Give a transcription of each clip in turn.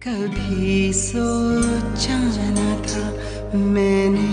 कभी सोचा न था मैंने।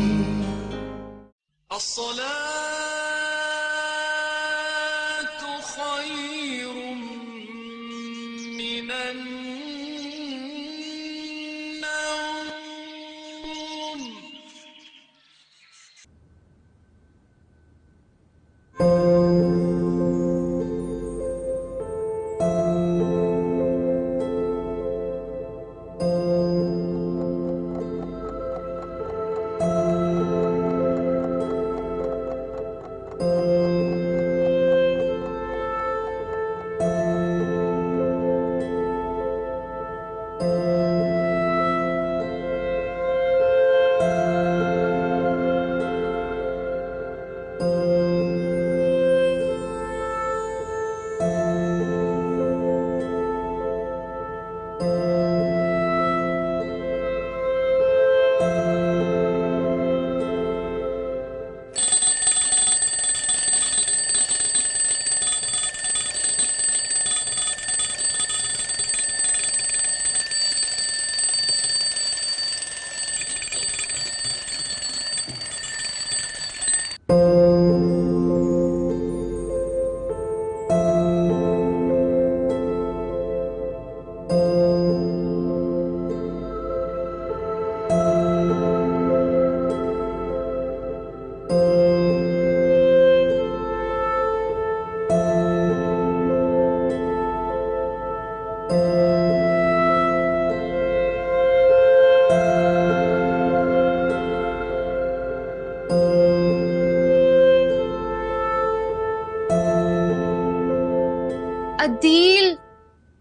अदील,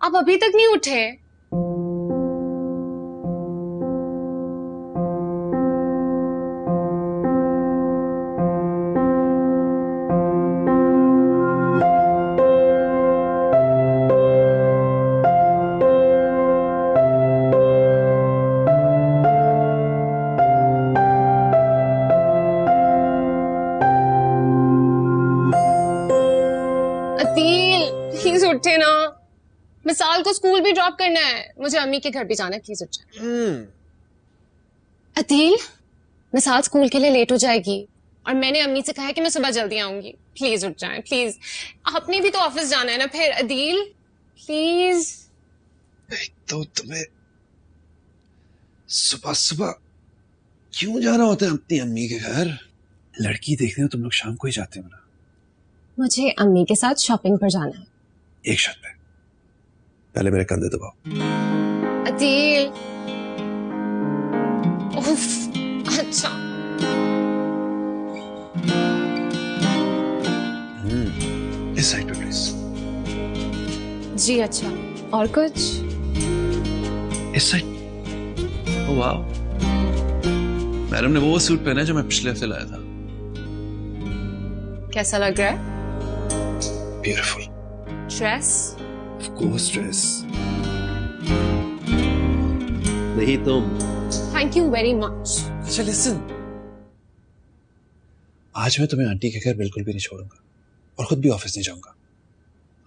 आप अभी तक नहीं उठे? अदील, प्लीज उठे ना। मिसाल को स्कूल भी ड्रॉप करना है, मुझे अम्मी के घर भी जाना है, प्लीज उठ जाए। अदील, मिसाल स्कूल के लिए लेट हो जाएगी और मैंने अम्मी से कहा है कि मैं सुबह जल्दी आऊंगी। प्लीज उठ जाएं, प्लीज। आपने भी तो ऑफिस जाना है ना फिर। अदील प्लीज। तो तुम्हें सुबह सुबह क्यों जाना होता है अपनी अम्मी के घर? लड़की देखने हो तुम लोग शाम को ही जाते हो ना। मुझे अम्मी के साथ शॉपिंग पर जाना है। एक शर्त पे, पहले मेरे कंधे दबाओ। अदील, उफ, अच्छा। इस साइड पे प्लीज। जी अच्छा, और कुछ? इस साइड। ओह वाह, मैडम ने वो सूट पहना है जो मैं पिछले हफ्ते लाया था। कैसा लग रहा है? Beautiful. Dress? Of course dress. नहीं तुम। Thank you very much. अच्छा लिसन, आज मैं तुम्हें आंटी के घर बिल्कुल भी नहीं छोड़ूंगा और खुद भी ऑफिस नहीं जाऊंगा।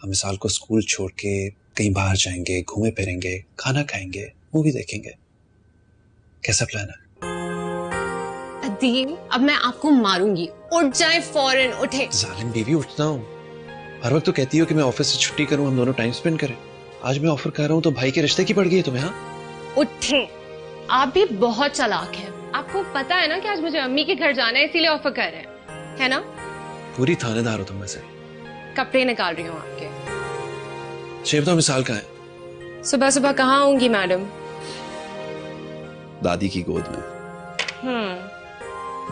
हम मिसाल को स्कूल छोड़ के कहीं बाहर जाएंगे, घूमे फिरेंगे, खाना खाएंगे, मूवी देखेंगे। कैसा प्लान है? अदील, अब मैं आपको मारूंगी। उठ जाए फौरन, उठे। जालिम बीवी, उठता हूँ। हर वक्त तो कहती हो कि मैं ऑफिस से छुट्टी करूं, हम दोनों टाइम स्पेंड करें। आज मैं ऑफर कर रहा हूं तो भाई के रिश्ते की पड़ गई है तुम्हें? हाँ, उठे। आप भी बहुत चालाक हैं। आपको पता है ना कि आज मुझे अम्मी के घर जाना है, इसीलिए ऑफर कर रहे हैं, है ना? पूरी थानेदार हो तुम में से। कपड़े निकाल रही हूँ आपके। शेब तो मिसाल कहाँ है? सुबह सुबह कहाँ आऊंगी मैडम? दादी की गोद में।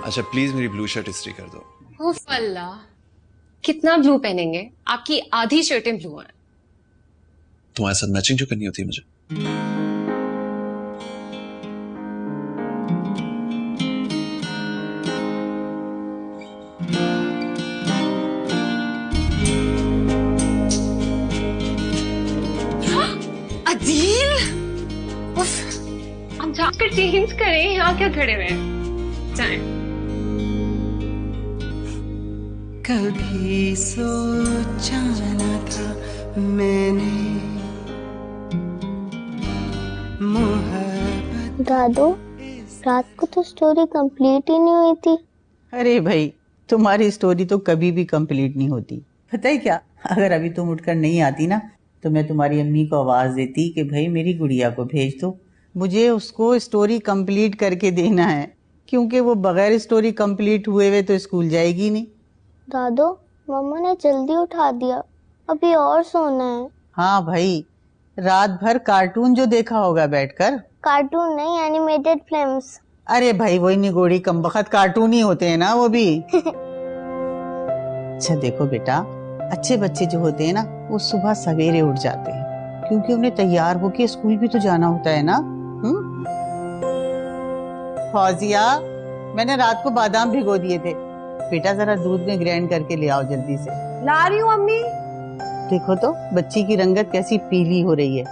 अच्छा प्लीज मेरी ब्लू शर्ट इस्त्री कर दो। उफ अल्लाह, कितना ब्लू पहनेंगे? आपकी आधी शर्टें ब्लू हैं। तुम्हारे साथ मैचिंग जो करनी होती है मुझे। अदील, उफ, अब जाकर चेंज करें, यहाँ क्या खड़े हुए हैं? जाएं। कभी सोचा न था मैंने, मोहब्बत दादू, रात को तो स्टोरी कंप्लीट ही नहीं हुई थी। अरे भाई, तुम्हारी स्टोरी तो कभी भी कंप्लीट नहीं होती। पता है क्या, अगर अभी तुम उठकर नहीं आती ना तो मैं तुम्हारी अम्मी को आवाज देती कि भाई मेरी गुड़िया को भेज दो, मुझे उसको स्टोरी कंप्लीट करके देना है, क्योंकि वो बगैर स्टोरी कंप्लीट हुए हुए तो स्कूल जाएगी नहीं। दादू, मम्मा ने जल्दी उठा दिया, अभी और सोना है। हाँ भाई, रात भर कार्टून जो देखा होगा बैठकर। कार्टून नहीं, एनिमेटेड फिल्म्स। अरे भाई, वही निगोड़ी कमबख्त कार्टून ही होते हैं ना वो भी। अच्छा देखो बेटा, अच्छे बच्चे जो होते हैं ना वो सुबह सवेरे उठ जाते हैं, क्योंकि उन्हें तैयार होके स्कूल भी तो जाना होता है ना। फौजिया, मैंने रात को बादाम भिगो दिए थे, बेटा जरा दूध में ग्राइंड करके ले आओ जल्दी से। ला रही हूँ अम्मी। देखो तो बच्ची की रंगत कैसी पीली हो रही है।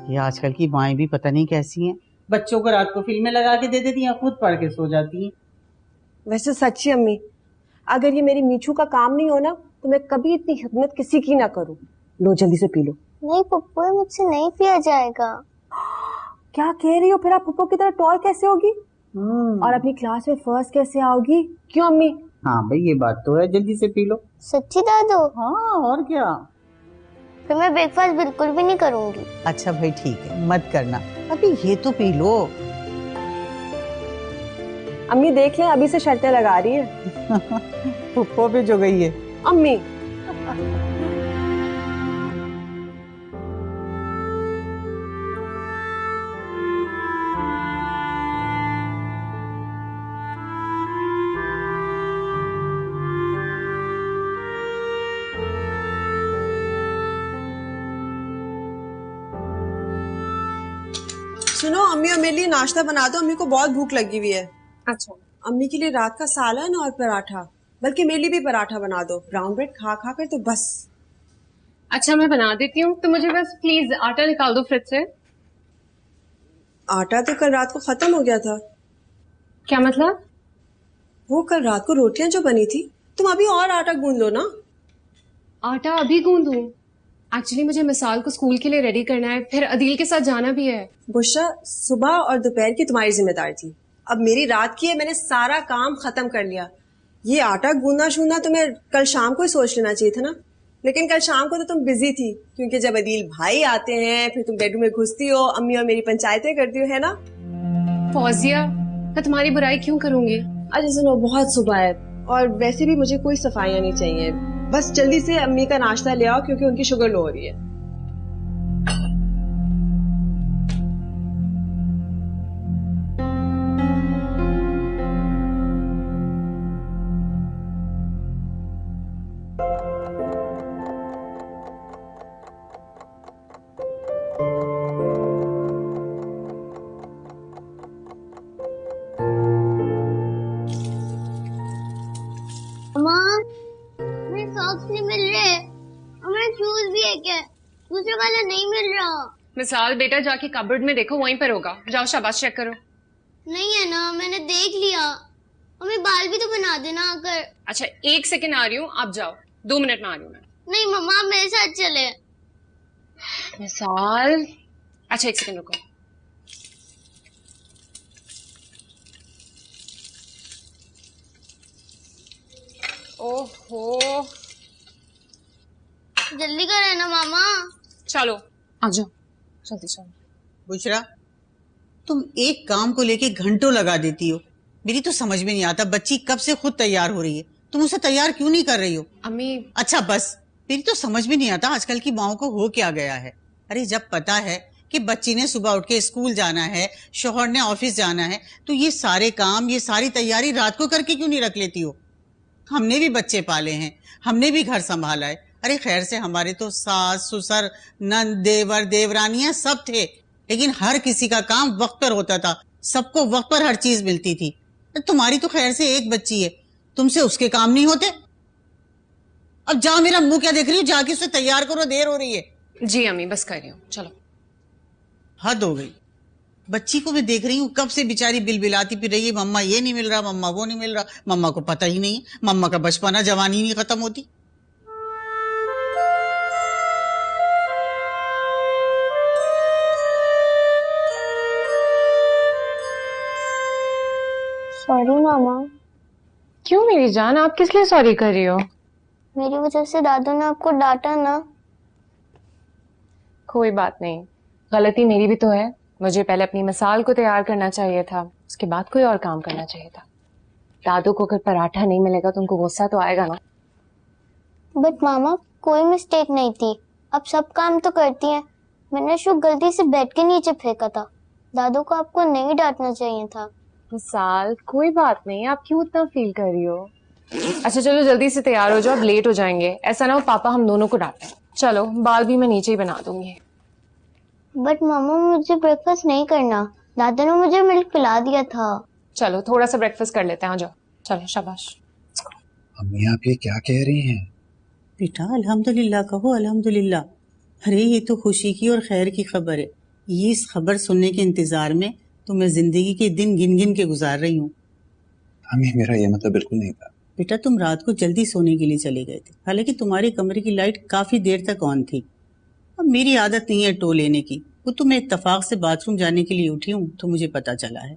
ये आजकल की माएं भी पता नहीं कैसी हैं, बच्चों को रात को फिल्में लगा के दे देती हैं, खुद पढ़ के सो जाती हैं। वैसे सच्ची अम्मी, अगर ये मेरी मीठू का काम नहीं हो ना तो मैं कभी इतनी खिदमत किसी की ना करूं। लो जल्दी से पी लो। नहीं पप्पू, मुझसे नहीं पिया जाएगा। क्या कह रही हो? फिर आप पप्पू की तरह टॉल कैसे होगी और अपनी क्लास में फर्स्ट कैसे आओगी? क्यों अम्मी? हाँ भाई, ये बात तो है, जल्दी से पी लो। सच्ची दादू? हाँ और क्या। फिर मैं ब्रेकफास्ट बिल्कुल भी नहीं करूंगी। अच्छा भाई ठीक है, मत करना, अभी ये तो पी लो। अम्मी देख लें, अभी से शर्तें लगा रही है। पुप्पो पे जो गई है अम्मी। सुनो, अम्मी और मेरे लिए नाश्ता बना दो, अम्मी को बहुत भूख लगी हुई है। अच्छा। अम्मी के लिए रात का सालन और पराठा, बल्कि मेरे लिए भी पराठा बना दो। ब्राउन ब्रेड खा खा कर तो बस। अच्छा मैं बना देती हूँ, तो मुझे बस प्लीज आटा निकाल दो फ्रिज से। आटा तो कल रात को खत्म हो गया था। क्या मतलब? वो कल रात को रोटियां जो बनी थी, तुम अभी और आटा गूंद लो ना। आटा अभी गूंदूं? एक्चुअली मुझे मिसाल को स्कूल के लिए रेडी करना है, फिर अदील के साथ जाना भी है। बुशरा, सुबह और दोपहर की तुम्हारी जिम्मेदारी थी, अब मेरी रात की है। मैंने सारा काम खत्म कर लिया। ये आटा गूंदना शूंदना तुम्हें कल शाम को ही सोच लेना चाहिए था ना। लेकिन कल शाम को तो तुम बिजी थी, क्योंकि जब अदील भाई आते हैं फिर तुम बेडरूम में घुसती हो, अम्मी और मेरी पंचायतें करती हो, है ना? फौजिया, मैं तुम्हारी बुराई क्यों करूंगी? अरे सुनो, बहुत सुबह है और वैसे भी मुझे कोई सफाइयां नहीं चाहिए। बस जल्दी से अम्मी का नाश्ता ले आओ, क्योंकि उनकी शुगर लो हो रही है। मेरे सॉक्स नहीं मिल रहे और मेरे शूज भी है, क्या दूसरे वाला नहीं मिल रहा। मिसाल बेटा, जाके कबर्ड में देखो, वहीं पर होगा। जाओ शाबाश चेक करो। नहीं है ना, मैंने देख लिया। हमें बाल भी तो बना देना आकर। अच्छा 1 सेकंड आ रही हूँ, आप जाओ, 2 मिनट में आ रही हूँ मैं। नहीं मम्मा, आप मेरे साथ चले। मिसाल, अच्छा 1 सेकंड रुको। ओहो, जल्दी करें ना मामा। चलो आ जाओ, जल्दी चलो। बुशरा, तुम एक काम को लेके घंटों लगा देती हो, मेरी तो समझ में नहीं आता बच्ची कब से खुद तैयार हो रही है, तुम उसे तैयार क्यों नहीं कर रही हो? अम्मी। अच्छा बस, मेरी तो समझ में नहीं आता आजकल की माओ को हो क्या गया है। अरे जब पता है कि बच्ची ने सुबह उठ के स्कूल जाना है, शौहर ने ऑफिस जाना है, तो ये सारे काम, ये सारी तैयारी रात को करके क्यों नहीं रख लेती हो? हमने भी बच्चे पाले हैं, हमने भी घर संभाला है। अरे खैर से हमारे तो सास ससुर नंद देवर देवरानियां सब थे, लेकिन हर किसी का काम वक्त पर होता था, सबको वक्त पर हर चीज मिलती थी। तुम्हारी तो खैर से एक बच्ची है, तुमसे उसके काम नहीं होते? अब जाओ, मेरा मुंह क्या देख रही हो, जाके उसे तैयार करो, देर हो रही है। जी अम्मी, बस कर रही हूँ, चलो। हद हो गई, बच्ची को मैं देख रही हूँ कब से बेचारी बिलबिलाती फिर रही है, मम्मा ये नहीं मिल रहा, मम्मा वो नहीं मिल रहा। मम्मा को पता ही नहीं है, मम्मा का बचपना जवानी नहीं खत्म होती। सॉरी मामा, क्यों मेरी जान, आप किस लिए सॉरी कर रही हो? मेरी वजह से दादू ने आपको डांटा ना। कोई बात नहीं, गलती मेरी भी तो है। मुझे पहले अपनी मिसाल को तैयार करना चाहिए था, उसके बाद कोई और काम करना चाहिए था। दादू को अगर पराठा नहीं मिलेगा तो उनको गुस्सा तो आएगा ना। बट मामा, कोई मिस्टेक नहीं थी, अब सब काम तो करती हैं। मैंने शू गलती से बेड के नीचे फेंका था, दादू को आपको नहीं डांटना चाहिए था। मिसाल, कोई बात नहीं, आप क्यों इतना फील कर रही हो? अच्छा चलो जल्दी से तैयार हो जाओ, अब लेट हो जाएंगे। ऐसा ना हो पापा हम दोनों को डांटे। चलो बाल भी मैं नीचे ही बना दूंगी। बट मामा, मुझे ब्रेकफास्ट नहीं करना, दादू ने मुझे मिल्क पिला दिया था। चलो थोड़ा सा ब्रेकफास्ट कर लेते हैं, आ जाओ। चलो शाबाश। अम्मी आप ये क्या कह रही हैं? बेटा अल्हम्दुलिल्लाह कहो, अल्हम्दुलिल्लाह। अरे ये तो खुशी की और खैर की खबर है। ये इस खबर सुनने के इंतजार में तो मैं जिंदगी के दिन गिन गिन के गुजार रही हूँ। अम्मी मेरा ये मतलब बिल्कुल नहीं था। बेटा तुम रात को जल्दी सोने के लिए चले गए थे, हालांकि तुम्हारे कमरे की लाइट काफी देर तक ऑन थी। अब मेरी आदत नहीं है टो लेने की, वो तो मैं इत्तेफाक से बाथरूम जाने के लिए उठी हूँ तो मुझे पता चला है।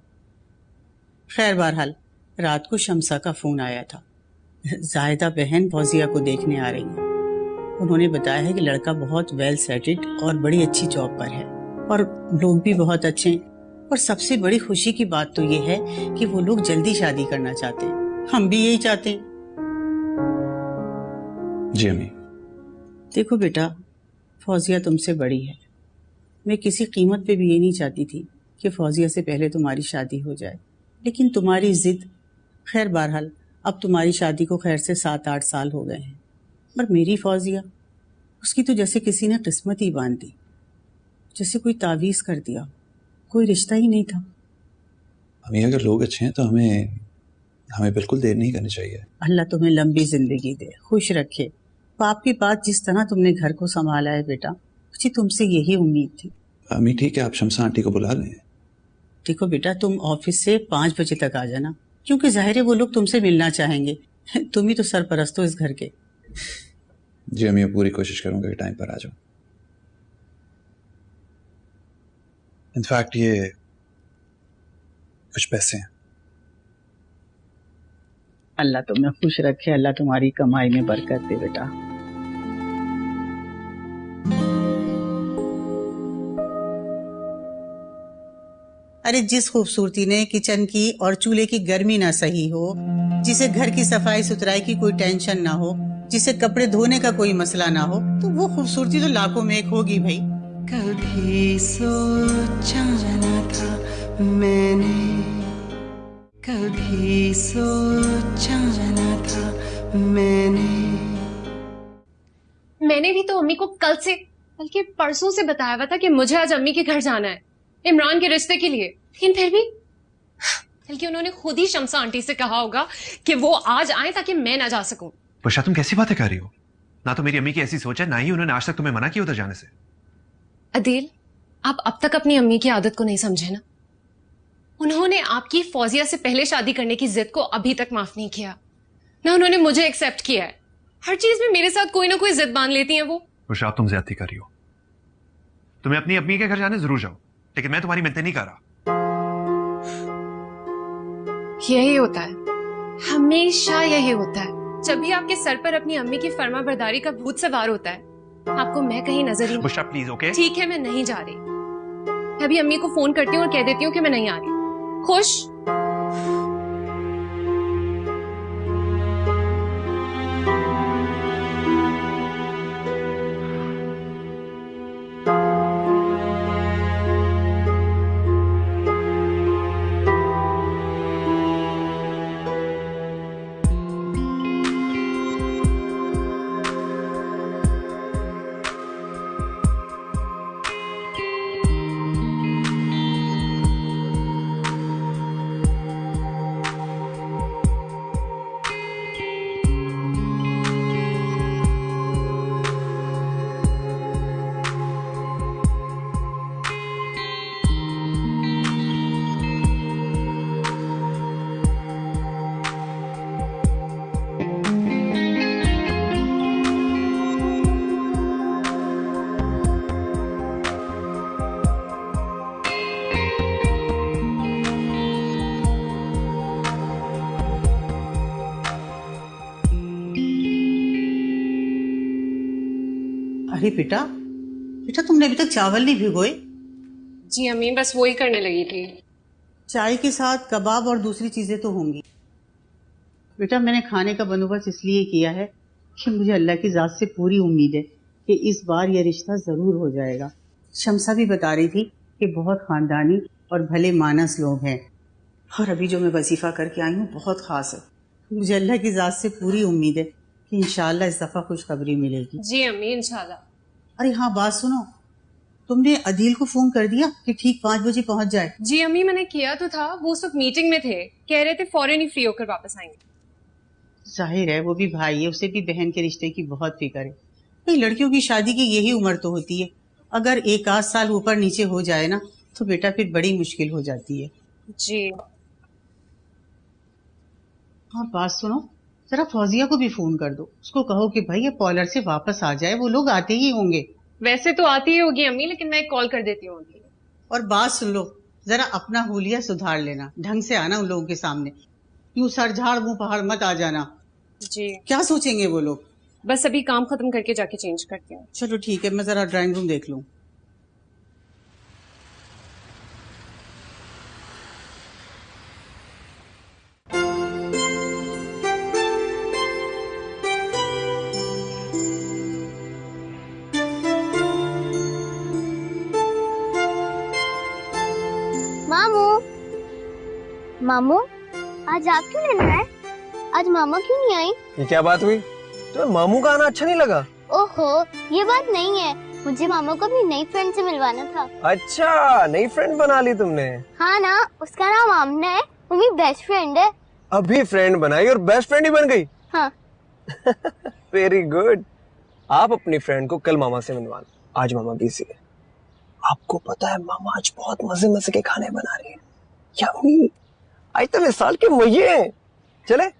खैर बहरहाल रात को शमसा का फोन आया था। जायदा बहन फौजिया को देखने आ रही है। उन्होंने बताया है कि लड़का बहुत वेल सेटेड और बड़ी अच्छी जॉब पर है और लोग भी बहुत अच्छे हैं। और सबसे बड़ी खुशी की बात तो ये है कि वो लोग जल्दी शादी करना चाहते हैं। हम भी यही चाहते हैं। जी अम्मी। देखो बेटा, फौजिया तुमसे बड़ी है। मैं किसी कीमत पे भी ये नहीं चाहती थी कि फौजिया से पहले तुम्हारी शादी हो जाए, लेकिन तुम्हारी जिद। खैर बहरहाल अब तुम्हारी शादी को खैर से 7-8 साल हो गए हैं। पर मेरी फौजिया, उसकी तो जैसे किसी ने किस्मत ही बांध दी, जैसे कोई तावीज कर दिया, कोई रिश्ता ही नहीं था। अम्मी अगर लोग अच्छे हैं तो हमें बिल्कुल देर नहीं करनी चाहिए। अल्लाह तुम्हें लंबी जिंदगी दे, खुश रखे। बाप की बात जिस तरह तुमने घर को संभाला है बेटा, मुझे तुमसे यही उम्मीद थी। अम्मी ठीक है, आप शमसा आंटी को बुला लें। देखो बेटा, तुम ऑफिस से 5 बजे तक आ जाना, क्योंकि जाहिर है वो लोग तुमसे मिलना चाहेंगे। तुम ही तो सरपरस्त हो इस घर के। जी अम्मी, मैं पूरी कोशिश करूंगा कि टाइम पर आ जाऊं। इनफैक्ट ये कुछ पैसे हैं। अल्लाह तुम्हें खुश रखे, अल्लाह तुम्हारी कमाई में बरकत दे बेटा। अरे जिस खूबसूरती ने किचन की और चूल्हे की गर्मी ना सही हो, जिसे घर की सफाई सुथराई की कोई टेंशन ना हो, जिसे कपड़े धोने का कोई मसला ना हो, तो वो खूबसूरती तो लाखों में एक होगी भाई। कभी सोचा न था मैंने, कभी सोचा न था मैंने भी तो अम्मी को कल से बल्कि परसों से बताया हुआ था कि मुझे आज अम्मी के घर जाना है इमरान के रिश्ते के लिए, लेकिन फिर भी बल्कि उन्होंने खुद ही शमसा आंटी से कहा होगा कि वो आज आए ताकि मैं ना जा सकूं। वर्षा तुम कैसी बातें कर रही हो? ना तो मेरी अम्मी की ऐसी सोच है, ना ही उन्होंने आज तक तुम्हें मना किया उधर जाने से। अदील, आप अब तक अपनी अम्मी की आदत को नहीं समझे ना। उन्होंने आपकी फौजिया से पहले शादी करने की जिद को अभी तक माफ नहीं किया, ना उन्होंने मुझे एक्सेप्ट किया है। हर चीज में मेरे साथ कोई ना कोई जिद बांध लेती हैं वो। वर्षा आप तुम ज्यादती कर रही हो। तुम्हें अपनी अम्मी के घर जाने जरूर जाओ, लेकिन मैं तुम्हारी मिन्नतें नहीं कर रहा। यही होता है, हमेशा यही होता है। जब भी आपके सर पर अपनी अम्मी की फर्मा बरदारी का भूत सवार होता है, आपको मैं कहीं नजर ही वर्षा प्लीज। ओके ठीक है, मैं नहीं जा रही। मैं अभी अम्मी को फोन करती हूँ और कह देती हूँ कि मैं नहीं आ रही। खुश? अरे बेटा बेटा, तुमने अभी तक चावल नहीं भिगोए? जी अम्मी, बस वो ही करने लगी थी। चाय के साथ कबाब और दूसरी चीजें तो होंगी। बेटा मैंने खाने का बंदोबस्त इसलिए किया है कि मुझे अल्लाह की जात से पूरी उम्मीद है कि इस बार यह रिश्ता जरूर हो जाएगा। शमसा भी बता रही थी कि बहुत खानदानी और भले मानस लोग हैं, और अभी जो मैं वजीफा करके आई हूँ बहुत खास है। मुझे अल्लाह की जात से पूरी उम्मीद है कि इंशाअल्लाह इस दफा खुशखबरी मिलेगी। जी अम्मी, इंशाल्लाह। अरे हाँ, बात सुनो, तुमने अदील को फोन कर दिया कि ठीक 5 बजे पहुंच जाए? जी अम्मी, मैंने किया तो था, वो उस वक्त मीटिंग में थे, कह रहे थे फौरन ही फ्री होकर वापस आएंगे। जाहिर है वो भी भाई है, उसे भी बहन के रिश्ते की बहुत फिक्र है। भाई लड़कियों की शादी की यही उम्र तो होती है, अगर एक आध साल ऊपर नीचे हो जाए ना तो बेटा फिर बड़ी मुश्किल हो जाती है। जी हाँ बात सुनो, जरा फौजिया को भी फोन कर दो, उसको कहो कि भाई ये पॉलर से वापस आ जाए, वो लोग आते ही होंगे। वैसे तो आती ही होगी अम्मी, लेकिन मैं कॉल कर देती हूँ। और बात सुन लो, जरा अपना हुलिया सुधार लेना, ढंग से आना उन लोगों के सामने, यूं सर झाड़ मुंह पहाड़ मत आ जाना। जी क्या सोचेंगे वो लोग? बस अभी काम खत्म करके जाके चेंज करती हूँ। चलो ठीक है, मैं जरा ड्राइंग रूम देख लूं। मामू मामू, आज आप क्यों लेने आए? आज मामा क्यों नहीं आई? ये क्या बात हुई? तुम्हें मामू का आना अच्छा नहीं लगा? ओहो, ये बात नहीं है, मुझे मामा को अपनी नई फ्रेंड से मिलवाना था। अच्छा, नई फ्रेंड बना ली तुमने? हाँ ना, उसका नाम आमना है, वो मेरी बेस्ट फ्रेंड है। अभी फ्रेंड बनाई और बेस्ट फ्रेंड ही बन गई? हाँ। Very good. आप अपनी फ्रेंड को कल मामा से मिलवाना, आज मामा बिजी है। आपको पता है मामा आज बहुत मजे मजे के खाने बना रही है। यम्मी, आज तो इस साल के मजे हैं। चले?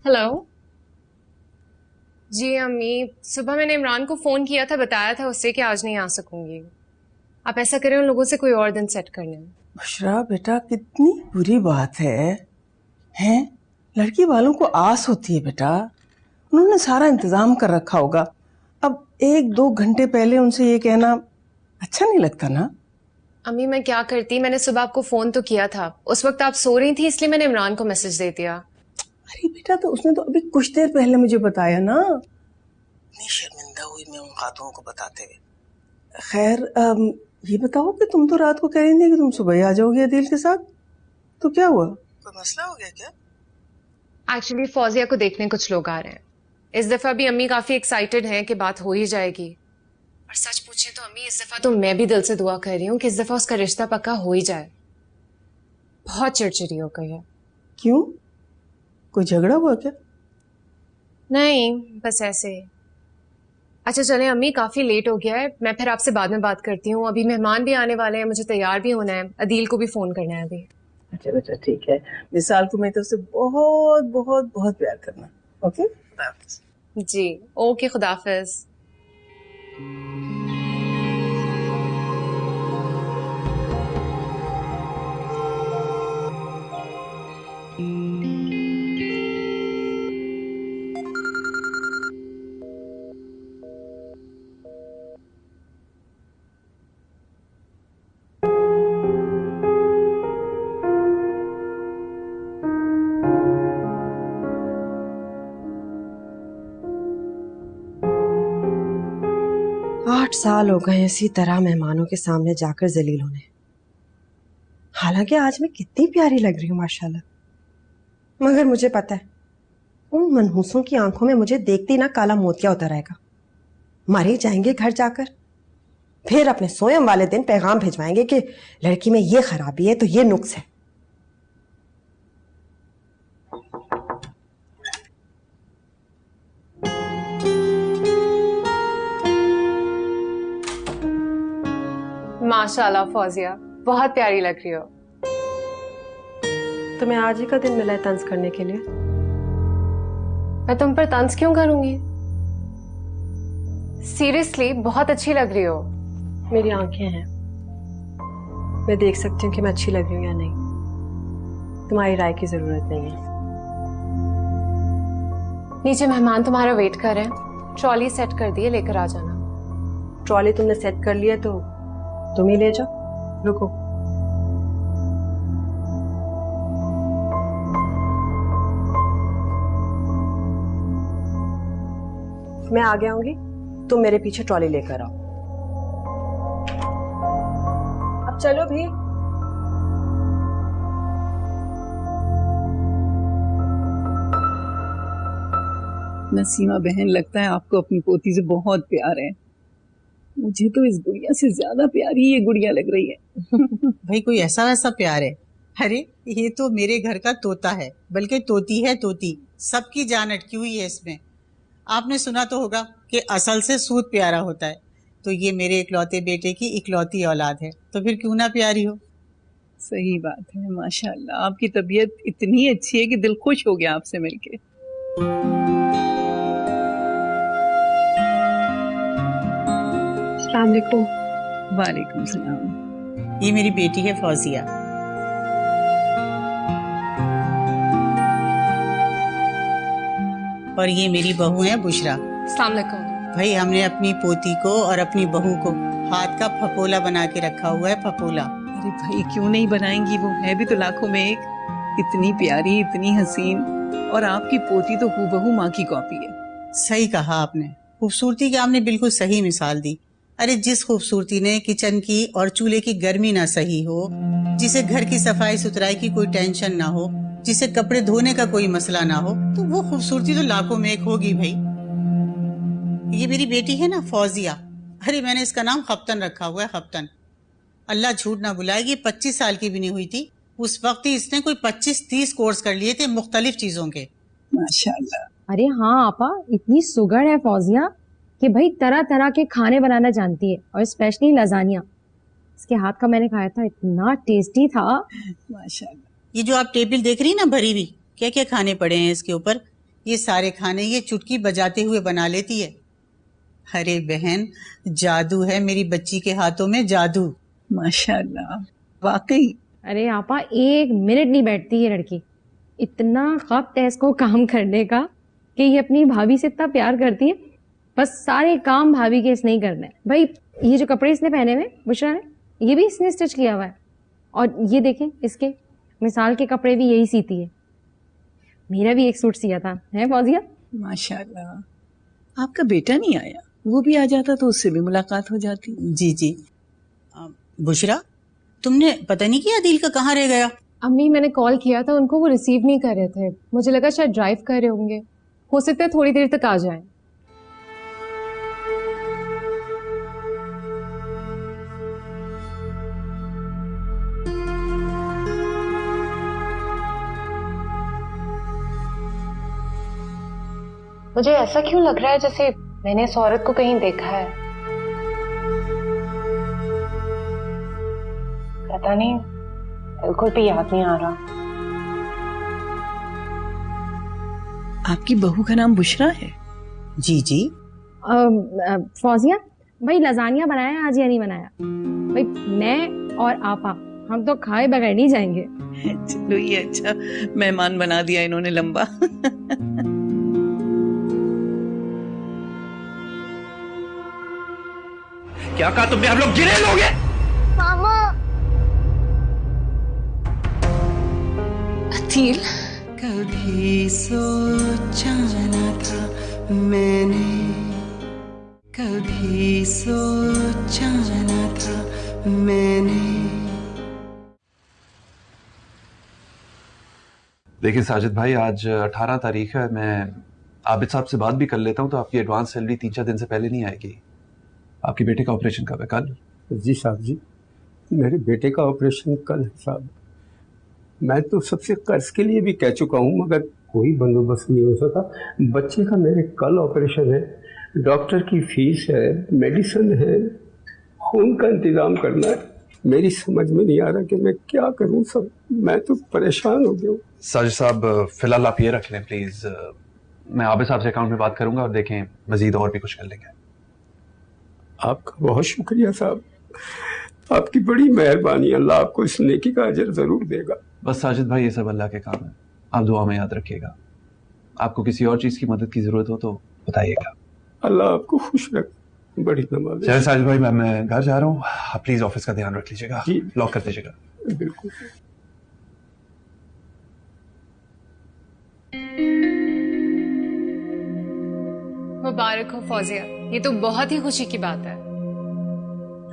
हेलो। जी अम्मी, सुबह मैंने इमरान को फोन किया था, बताया था उससे कि आज नहीं आ सकूंगी। आप ऐसा करें, उन लोगों से कोई और दिन सेट कर लें। बुशरा बेटा, कितनी बुरी बात है, हैं? लड़की वालों को आस होती है बेटा, उन्होंने सारा इंतजाम कर रखा होगा। अब 1-2 घंटे पहले उनसे ये कहना अच्छा नहीं लगता ना। अम्मी मैं क्या करती, मैंने सुबह आपको फोन तो किया था, उस वक्त आप सो रही थी, इसलिए मैंने इमरान को मैसेज दे दिया। अरे बेटा, तो उसने तो अभी कुछ देर पहले मुझे बताया ना। इतनी शर्मिंदा हुई मैं उन खातों को बताते हुए। खैर, ये बताओ कि तुम तो रात को कह रही थी कि तुम सुबह आ जाओगी अदील के साथ, तो क्या हुआ? कोई मसला हो गया क्या? एक्चुअली फौजिया को देखने कुछ लोग आ रहे हैं। इस दफा भी अम्मी काफी एक्साइटेड हैं कि बात हो ही जाएगी। और सच पूछे तो अम्मी, इस दफा तो मैं भी दिल से दुआ कर रही हूँ कि इस दफा उसका रिश्ता पक्का हो ही जाए। बहुत चिड़चिड़ी हो गई है। क्यों, कोई झगड़ा हुआ क्या? नहीं, बस ऐसे ही। अच्छा चले अम्मी, काफी लेट हो गया है, मैं फिर आपसे बाद में बात करती हूँ। अभी मेहमान भी आने वाले हैं, मुझे तैयार भी होना है, अदील को भी फोन करना है अभी। अच्छा बेटा ठीक है, मिसाल को मेरी तरफ से बहुत बहुत बहुत प्यार करना। ओके, जी ओके, खुदाफिज। आठ साल हो गए इसी तरह मेहमानों के सामने जाकर जलील होने। हालांकि आज मैं कितनी प्यारी लग रही हूँ माशाल्लाह, मगर मुझे पता है उन मनहूसों की आंखों में मुझे देखते ही ना काला मोतिया उतर आएगा, मारे जाएंगे घर जाकर। फिर अपने सोयम वाले दिन पैगाम भिजवाएंगे कि लड़की में ये खराबी है तो ये नुक्स है। माशाल्लाह फौजिया, बहुत प्यारी लग रही हो। तुम्हें आज ही का दिन मिला है तंज करने के लिए। मैं तुम पर तंज क्यों करूंगी? सीरियसली बहुत अच्छी लग रही हो। मेरी आंखें हैं, मैं देख सकती हूँ कि मैं अच्छी लग रही हूँ या नहीं। तुम्हारी राय की जरूरत नहीं है। नीचे मेहमान तुम्हारा वेट कर रहे हैं, ट्रॉली सेट कर दिए, लेकर आ जाना। ट्रॉली तुमने सेट कर लिया तो तुम ही ले जाओ। रुको, मैं आगे आऊंगी, तुम मेरे पीछे ट्रॉली लेकर आओ। अब चलो भी। नसीमा बहन, लगता है आपको अपनी पोती से बहुत प्यार है। मुझे तो इस गुड़िया से ज्यादा प्यारी ये गुड़िया लग रही है। भाई कोई ऐसा वैसा प्यार है? अरे ये तो मेरे घर का तोता है, बल्कि तोती है तोती। सबकी जान अटकी हुई है इसमें। आपने सुना तो होगा कि असल से सूद प्यारा होता है, तो ये मेरे इकलौते बेटे की इकलौती औलाद है, तो फिर क्यों ना प्यारी हो। सही बात है, माशाल्लाह आपकी तबीयत इतनी अच्छी है कि दिल खुश हो गया आपसे मिलके। अस्सलाम वालेकुम। वालेकुम सलाम। ये मेरी बेटी है फौजिया। और ये मेरी बहू है बुशरा। अस्सलाम वालेकुम। भाई हमने अपनी पोती को और अपनी बहू को हाथ का फपोला बना के रखा हुआ है, फपोला। अरे भाई क्यों नहीं बनाएंगी, वो है भी तो लाखों में एक। इतनी प्यारी, इतनी हसीन, और आपकी पोती तो हूबहू माँ की कॉपी है। सही कहा आपने, खूबसूरती की आपने बिल्कुल सही मिसाल दी। अरे जिस खूबसूरती ने किचन की और चूल्हे की गर्मी ना सही हो, जिसे घर की सफाई सुथराई की कोई टेंशन ना हो, जिसे कपड़े धोने का कोई मसला ना हो, तो वो खूबसूरती तो लाखों में एक होगी भाई। ये मेरी बेटी है ना फौजिया। अरे मैंने इसका नाम खप्तन रखा हुआ है, खप्तन। अल्लाह झूठ ना बुलाए, ये 25 साल की भी नहीं हुई थी उस वक्त ही इसने कोई 25-30 कोर्स कर लिए थे मुख्तलिफ चीजों के। माशाल्लाह। अरे हाँ आपा, इतनी सुगड़ है फौजिया कि भाई तरह तरह के खाने बनाना जानती है, और स्पेशली लजानिया। इसके हाथ का मैंने खाया था, इतना टेस्टी था। माशाल्लाह। ये जो आप टेबल देख रही ना भरी हुई, क्या क्या खाने पड़े हैं इसके ऊपर, ये सारे खाने ये चुटकी बजाते हुए बना लेती है। अरे बहन, जादू है मेरी बच्ची के हाथों में, जादू। माशाल्लाह, वाकई। अरे आपा, एक मिनट नहीं बैठती ये लड़की। इतना खप्त है इसको काम करने का कि ये अपनी भाभी से इतना प्यार करती है, बस सारे काम भाभी के इसने ही करना है। भाई ये जो कपड़े इसने पहने हुए बुशरा ने, ये भी इसने स्टिच किया हुआ है, और ये देखें इसके मिसाल के कपड़े भी यही सीती है। मेरा भी एक सूट सिया था, है फौजिया? माशाल्लाह। आपका बेटा नहीं आया, वो भी आ जाता तो उससे भी मुलाकात हो जाती। जी जी। बुशरा, तुमने पता नहीं किया दिल का कहाँ रह गया? अम्मी, मैंने कॉल किया था उनको, वो रिसीव नहीं कर रहे थे। मुझे लगा शायद ड्राइव कर रहे होंगे, हो सकता है थोड़ी देर तक आ जाएं। मुझे ऐसा क्यों लग रहा है जैसे मैंने इस औरत को कहीं देखा है। पता नहीं, बिल्कुल भी याद नहीं आ रहा। आपकी बहू का नाम बुशरा है? जी जी। फौजिया, भाई लजानिया बनाया आज या नहीं बनाया? भाई मैं और आपा, हम तो खाए बगैर नहीं जाएंगे। चलो ये अच्छा मेहमान बना दिया इन्होंने लंबा। क्या कहा तुमने? हम लोग गिरे लोग हैं? मामा। अदील, कभी सोचा न था मैंने, कभी सोचा न था मैंने। देखिए साजिद भाई, आज 18 तारीख है। मैं आबिद साहब से बात भी कर लेता हूँ, तो आपकी एडवांस सैलरी 3-4 दिन से पहले नहीं आएगी। आपके बेटे का ऑपरेशन कब है? कल? जी साहब जी, मेरे बेटे का ऑपरेशन कल है साहब। मैं तो सबसे कर्ज के लिए भी कह चुका हूँ मगर कोई बंदोबस्त नहीं हो सका। बच्चे का मेरे कल ऑपरेशन है, डॉक्टर की फीस है, मेडिसिन है, खून का इंतजाम करना है। मेरी समझ में नहीं आ रहा कि मैं क्या करूँ सब। मैं तो परेशान हो गया हूँ। साजिद साहब फिलहाल आप ये रख लें प्लीज। मैं आबिद साहब से अकाउंट में बात करूंगा और देखें मजीद और भी कुछ कर लेंगे। आपका बहुत शुक्रिया साहब, आपकी बड़ी मेहरबानी। अल्लाह आपको इस नेकी का अजर जरूर देगा। बस साजिद भाई ये सब अल्लाह के काम है, आप दुआ में याद रखिएगा। आपको किसी और चीज की मदद की जरूरत हो तो बताइएगा। अल्लाह आपको खुश रखे। बड़ी नमाज। चलिए साजिद भाई मैं घर जा रहा हूँ, आप प्लीज ऑफिस का ध्यान रख लीजिएगा, लॉक कर दीजिएगा। बिल्कुल। मुबारक हो फौजिया, ये तो बहुत ही खुशी की बात है।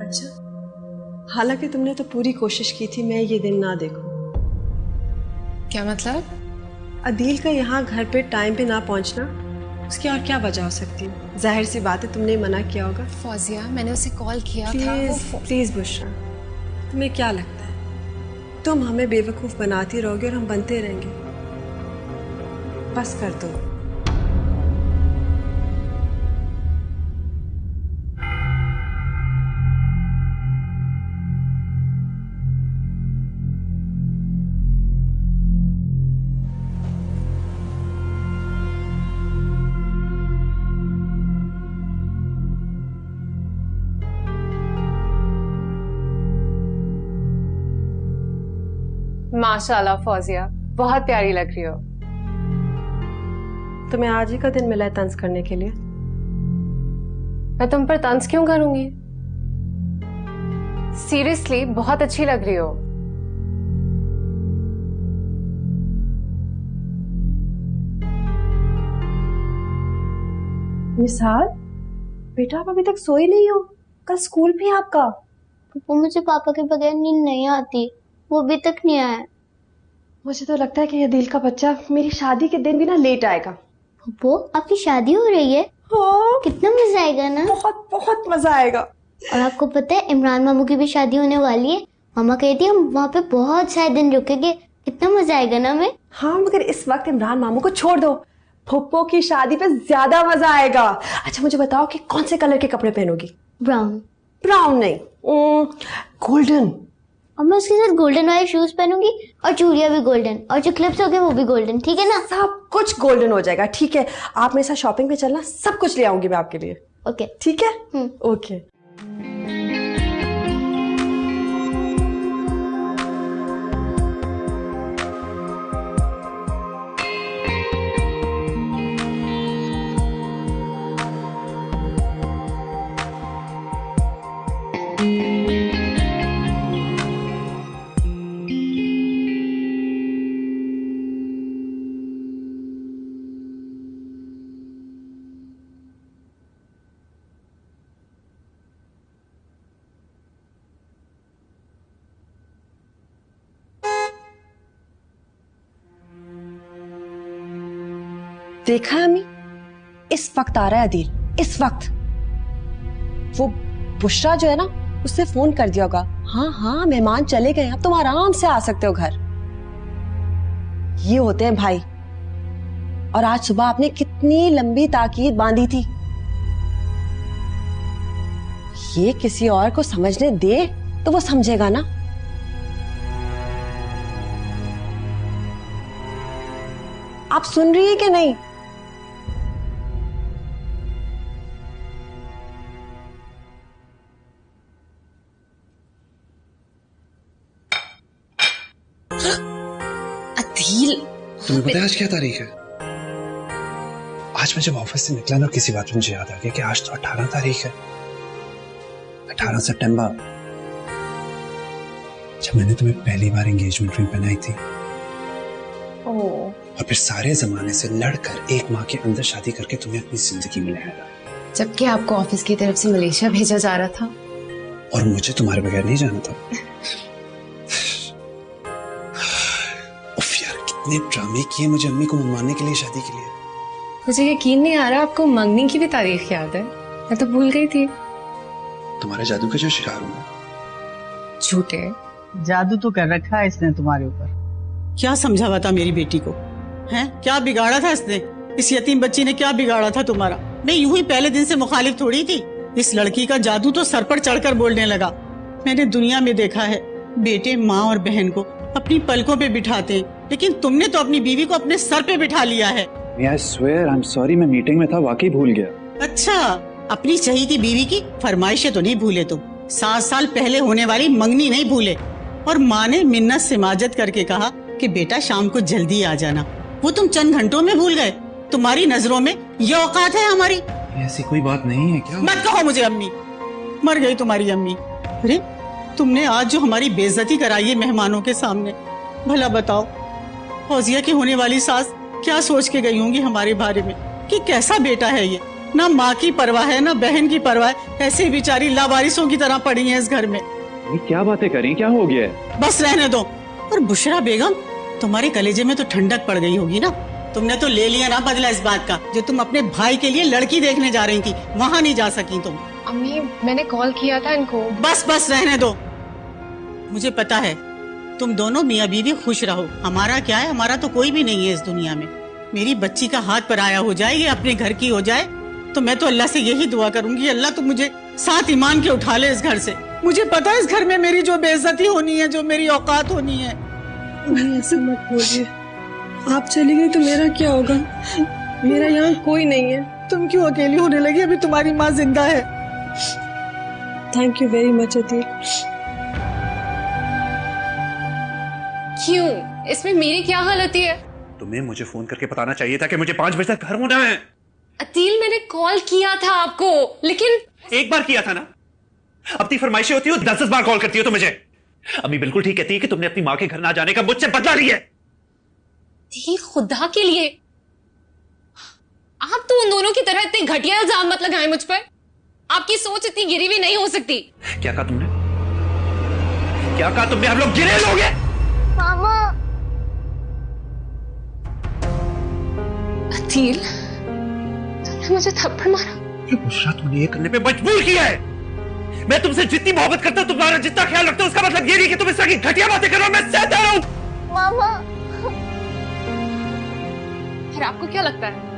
अच्छा, हालांकि तुमने तो पूरी कोशिश की थी मैं ये दिन ना देखूं। क्या मतलब? अदील का यहाँ घर पे टाइम पे ना पहुँचना, उसकी और क्या वजह हो सकती है? जाहिर सी बात है तुमने मना किया होगा। फौजिया मैंने उसे कॉल किया था। प्लीज बुशरा, तुम्हें क्या लगता है तुम हमें बेवकूफ बनाती रहोगे और हम बनते रहेंगे? बस कर दो। माशाल्लाह फौजिया, बहुत प्यारी लग रही हो। तुम्हें आज ही का दिन मिला है तंज करने के लिए? मैं तुम पर तंज क्यों करूंगी? सीरियसली बहुत अच्छी लग रही हो। मिसाल, बेटा आप अभी तक सोए नहीं हो? कल स्कूल भी है आपका। मुझे पापा के बगैर नींद नहीं आती, वो अभी तक नहीं आया। मुझे तो लगता है कि अदील का बच्चा मेरी शादी के दिन भी ना लेट आएगा। वो आपकी शादी हो रही है? हाँ। कितना मजा आएगा ना। बहुत बहुत मजा आएगा। और आपको पता है इमरान मामू की भी शादी होने वाली है। मामा कहती है हम वहाँ पे बहुत सारे दिन रुकेंगे, कितना मजा आएगा ना। मैं हाँ, मगर इस वक्त इमरान मामू को छोड़ दो, फुप्पो की शादी पे ज्यादा मजा आएगा। अच्छा मुझे बताओ कि कौन से कलर के कपड़े पहनोगी? ब्राउन। ब्राउन नहीं, गोल्डन। और मैं उसके साथ गोल्डन वाले शूज पहनूंगी और चूड़ियां भी गोल्डन, और जो क्लिप्स होंगे वो भी गोल्डन, ठीक है ना? सब कुछ गोल्डन हो जाएगा। ठीक है, आप मेरे साथ शॉपिंग पे चलना, सब कुछ ले आऊंगी मैं आपके लिए। ओके ठीक है। ओके। देखा है अम्मी, इस वक्त आ रहा है अदील, इस वक्त। वो बुशरा जो है ना, उससे फोन कर दिया होगा। हाँ हाँ मेहमान चले गए, अब तुम आराम से आ सकते हो घर। ये होते हैं भाई। और आज सुबह आपने कितनी लंबी ताकीद बांधी थी। ये किसी और को समझने दे तो वो समझेगा ना। आप सुन रही है कि नहीं? तुम्हें पता है आज क्या तारीख है? आज मैं जब ऑफिस से निकला ना, किसी बात में मुझे याद आ गया कि आज तो 18 तारीख है, 18 सितंबर, जब मैंने तुम्हें पहली बार एंगेजमेंट रिंग पहनाई थी। और फिर सारे जमाने से लड़कर एक माह के अंदर शादी करके तुम्हें अपनी जिंदगी में लाया, जबकि आपको ऑफिस की तरफ से मलेशिया भेजा जा रहा था और मुझे तुम्हारे बगैर नहीं जाना था। इतने ड्रामे किए मुझे अम्मी को मनवाने के लिए, शादी के लिए। मुझे यकीन नहीं आ रहा आपको मंगनी की भी तारीख याद है। मैं तो भूल गई थी। तुम्हारे जादू का जो शिकार हूं मैं। झूठे। जादू तो कर रखा है इसने तुम्हारे ऊपर। क्या समझावा था मेरी बेटी को? हैं? क्या बिगाड़ा था इसने? इस यतीम बच्ची ने क्या बिगाड़ा था तुम्हारा? मैं यूं ही पहले दिन से मुखालिफ थोड़ी थी। इस लड़की का जादू तो सर पर चढ़कर बोलने लगा। मैंने दुनिया में देखा है बेटे माँ और बहन को अपनी पलकों पे बिठाते, लेकिन तुमने तो अपनी बीवी को अपने सर पे बिठा लिया है। I swear, I'm sorry, मैं मीटिंग में था, वाकई भूल गया। अच्छा, अपनी चहीती बीवी की फरमाइशें तो नहीं भूले तुम? 7 साल पहले होने वाली मंगनी नहीं भूले? और माँ ने मिन्नत से माजत करके कहा कि बेटा शाम को जल्दी आ जाना, वो तुम चंद घंटों में भूल गए? तुम्हारी नजरों में ये औकात है हमारी? ऐसी कोई बात नहीं है क्या? मत कहो मुझे अम्मी, मर गई तुम्हारी अम्मी। अरे तुमने आज जो हमारी बेइज्जती कराई है मेहमानों के सामने, भला बताओ फौजिया की होने वाली सास क्या सोच के गई होंगी हमारे बारे में कि कैसा बेटा है ये, ना माँ की परवाह है ना बहन की परवाह है, ऐसे बेचारी लावारिसों की तरह पड़ी है इस घर में। ये क्या बातें करी, क्या हो गया है? बस रहने दो। और बुशरा बेगम, तुम्हारे कलेजे में तो ठंडक पड़ गई होगी ना? तुमने तो ले लिया ना बदला इस बात का, जो तुम अपने भाई के लिए लड़की देखने जा रही थी, वहाँ नहीं जा सकी तुम। अम्मी मैंने कॉल किया था इनको। बस बस रहने दो। मुझे पता है तुम दोनों मियाँ बीवी खुश रहो, हमारा क्या है, हमारा तो कोई भी नहीं है इस दुनिया में। मेरी बच्ची का हाथ पर आया हो जाए, ये अपने घर की हो जाए, तो मैं तो अल्लाह से यही दुआ करूंगी, अल्लाह तुम मुझे साथ ईमान के उठा ले इस घर से। मुझे पता है इस घर में मेरी जो बेइज्जती होनी है, जो मेरी औकात होनी है। ऐसा मत बोलिए, आप चली गई तो मेरा क्या होगा? मेरा यहाँ कोई नहीं है। तुम क्यों अकेली होने लगी? अभी तुम्हारी माँ जिंदा है। थैंक यू वेरी मच अतील। क्यों? इसमें मेरी क्या गलती है? तुम्हें मुझे फोन करके बताना चाहिए था कि मुझे 5 बजे तक घर होना है। अतील मैंने कॉल किया था आपको, लेकिन एक बार किया था ना? अपनी फरमाइशें होती हो 10-10 बार कॉल करती हो तो मुझे। अम्मी बिल्कुल ठीक कहती है कि तुमने अपनी माँ के घर ना जाने का मुझसे बदला लिया है। खुदा के लिए आप तो उन दोनों की तरह इतने घटिया इल्जाम मत लगाएं मुझ पर। आपकी सोच इतनी गिरी हुई नहीं हो सकती। क्या कहा तुमने? क्या कहा तुमने? हम लोग गिरे लोग हैं। मामा। अतील तुमने मुझे थप्पड़ मारा। बुशरा तुमने ये करने पे मजबूर किया है। मैं तुमसे जितनी मोहब्बत करता हूं, तुम्हारा जितना ख्याल रखता हूं, उसका मतलब ये नहीं कि तुम इस तरह की घटिया बातें कर रहे हो। मैं सहता रहा हूं। मामा। फिर आपको क्या लगता है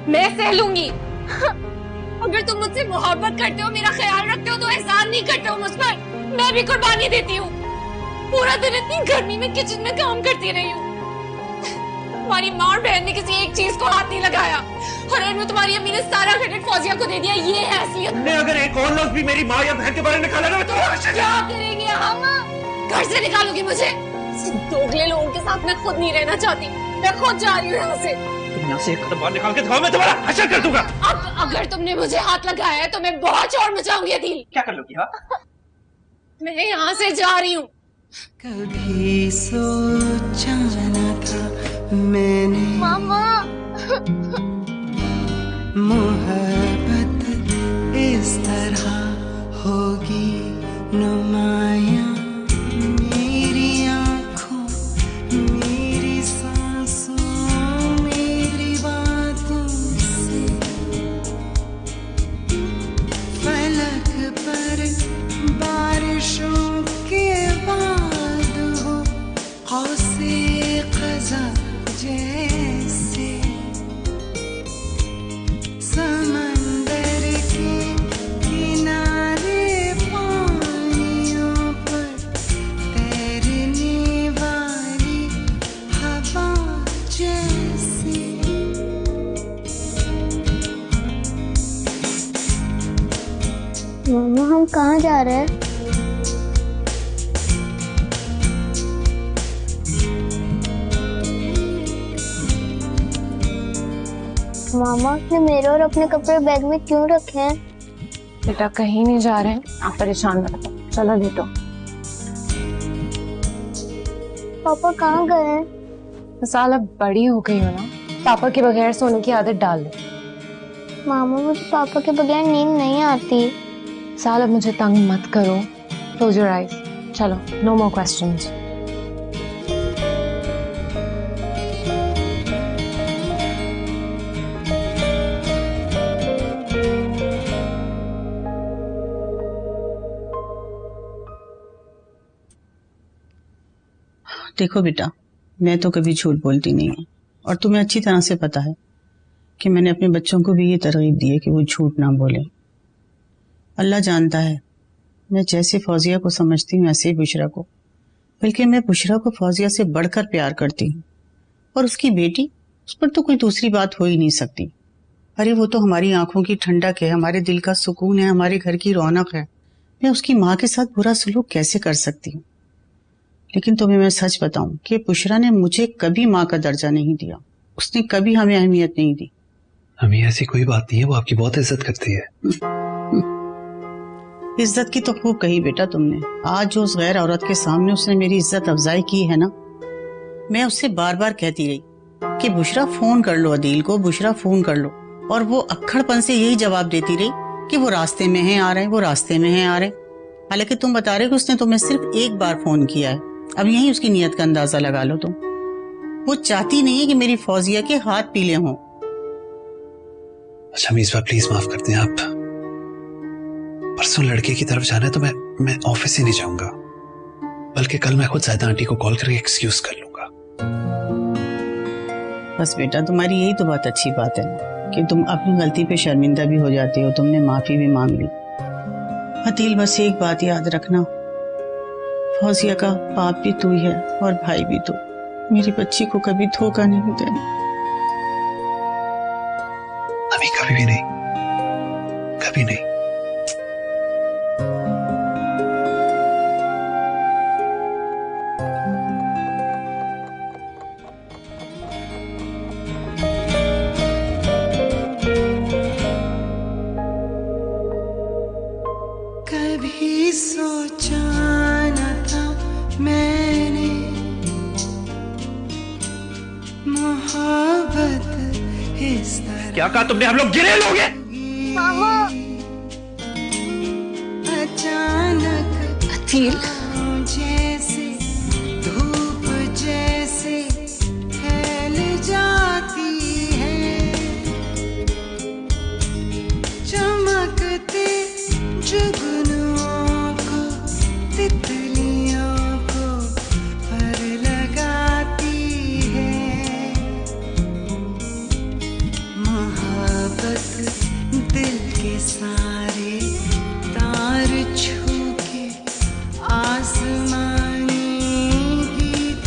मैं सह लूंगी? अगर तुम मुझसे मोहब्बत करते हो, मेरा ख्याल रखते हो, तो एहसान नहीं करते हो मुझ पर। मैं भी कुर्बानी देती हूँ। पूरा दिन इतनी गर्मी में किचन में काम करती रही हूँ। तुम्हारी माँ और बहन ने किसी एक चीज को हाथ नहीं लगाया, और इनमें तुम्हारी अम्मी ने सारा क्रेडिट फौजिया को दे दिया। ये है असलियत। अगर एक और लफ्ज भी मेरी माँ या बहन के बारे में निकाला ना तो क्या करेंगे हम? घर से निकालोगी मुझे? दोगले लोगों के साथ मैं खुद नहीं रहना चाहती। मैं खुद जा रही हूँ यहाँ से। तुम यहाँ से एक कदम बाहर निकाल के दिखाओ, मैं तुम्हारा हशर कर दूंगा। अब अगर तुमने मुझे हाथ लगाया है तो मैं बहुत शोर मचाऊंगी अदील। क्या कर लोगी? हाँ, मैं यहाँ से जा रही हूँ। कभी सोचा न था मैंने मामा। मोहब्बत इस तरह होगी नुमाया, मेरी आंखों मेरी सांसों मेरी बातों से। फलक पर बारिशों के बाद हो कौसे क़ज़ा जैसे, समंदर के किनारे पानियों पर तैरने वाली हवा जैसे। मामा हम कहाँ जा रहे हैं? मामा आपने मेरे और अपने कपड़े बैग में क्यों रखे हैं? बेटा कहीं नहीं जा रहे हैं, आप परेशान मत हो। चलो लेटो। पापा कहाँ गए हैं? साल अब बड़ी हो गई हो ना, पापा के बगैर सोने की आदत डाल लो। मामा मुझे पापा के बगैर नींद नहीं आती। साल अब मुझे तंग मत करो। Close your eyes. चलो, नो मोर क्वेश्चंस। देखो बेटा, मैं तो कभी झूठ बोलती नहीं हूँ और तुम्हें अच्छी तरह से पता है कि मैंने अपने बच्चों को भी ये तरगीब दी है कि वो झूठ ना बोले। अल्लाह जानता है मैं जैसे फौजिया को समझती हूँ ऐसे ही बुशरा को, बल्कि मैं बुशरा को फौजिया से बढ़कर प्यार करती हूँ। और उसकी बेटी, उस पर तो कोई दूसरी बात हो ही नहीं सकती। अरे वो तो हमारी आंखों की ठंडक है, हमारे दिल का सुकून है, हमारे घर की रौनक है। मैं उसकी माँ के साथ बुरा सलूक कैसे कर सकती हूँ? लेकिन तुम्हें मैं सच बताऊं कि बुशरा ने मुझे कभी माँ का दर्जा नहीं दिया, उसने कभी हमें अहमियत नहीं दी। हमें ऐसी कोई बात नहीं है, वो आपकी बहुत इज्जत करती है। इज्जत की तो खूब कही बेटा तुमने। आज जो उस गैर औरत के सामने उसने मेरी इज्जत अफजाई की है ना, मैं उससे बार बार कहती रही कि बुशरा फोन कर लो अदील को, बुशरा फोन कर लो, और वो अक्खड़पन से यही जवाब देती रही कि वो रास्ते में हैं, आ रहे हैं, वो रास्ते में हैं, आ रहे हैं। हालांकि तुम बता रहे हो कि उसने तुम्हें सिर्फ एक बार फोन किया है। अब यही उसकी नीयत का अंदाजा लगा लो तुम। वो चाहती नहीं है कि मेरी फौजिया के हाथ पीले हों। अच्छा मीज़बा प्लीज माफ कर दें आप। परसों लड़के की तरफ जाना है तो मैं ऑफिस ही नहीं जाऊंगा, बल्कि कल मैं खुद ज़ायदा आंटी को कॉल करके एक्सक्यूज कर लूंगा। बस बेटा, तुम्हारी यही तो बहुत अच्छी बात है ना कि तुम अपनी गलती पे शर्मिंदा भी हो जाते हो, तुमने माफी भी मांग ली। अदील बस एक बात याद रखना, फौजिया का बाप भी तू ही है और भाई भी तू। मेरी बच्ची को कभी धोखा नहीं देना। अभी कभी भी नहीं, कभी नहीं। कभी सोचा न था मैंने मोहब्बत इस तरह। क्या कहा तुमने? हम लोग गिरे लोग हैं। अचानक अदील, जैसे धूप जैसे फैल जाती है, चमकते जुगनुओं को, तितलियों को पर लगाती है। मोहब्बत दिल के सारे तार छू के आसमानी गीत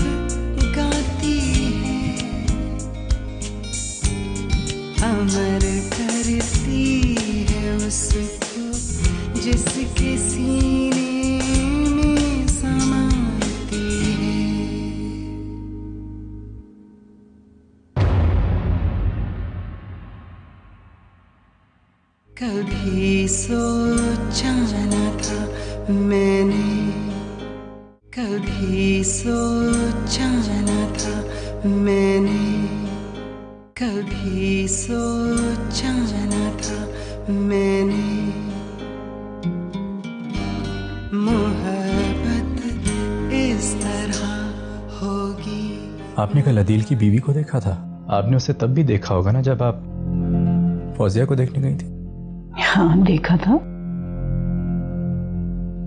गाती है, अमर करती है उसको जिसके सीने में समाती है। कभी सोचा न था मैंने, कभी सोचा न था मैंने, कभी सोचा न था मैंने, मोहब्बत इस तरह होगी। आपने कल अदील की बीवी को देखा था? आपने उसे तब भी देखा होगा ना जब आप फौजिया को देखने गई थी? हाँ देखा था,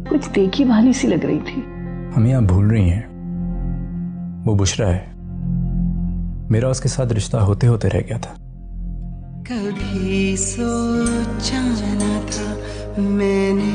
कुछ देखी भाली सी लग रही थी। हमें आप भूल रही हैं, वो बुशरा है। मेरा उसके साथ रिश्ता होते होते रह गया था। कभी सोचा न था मैंने,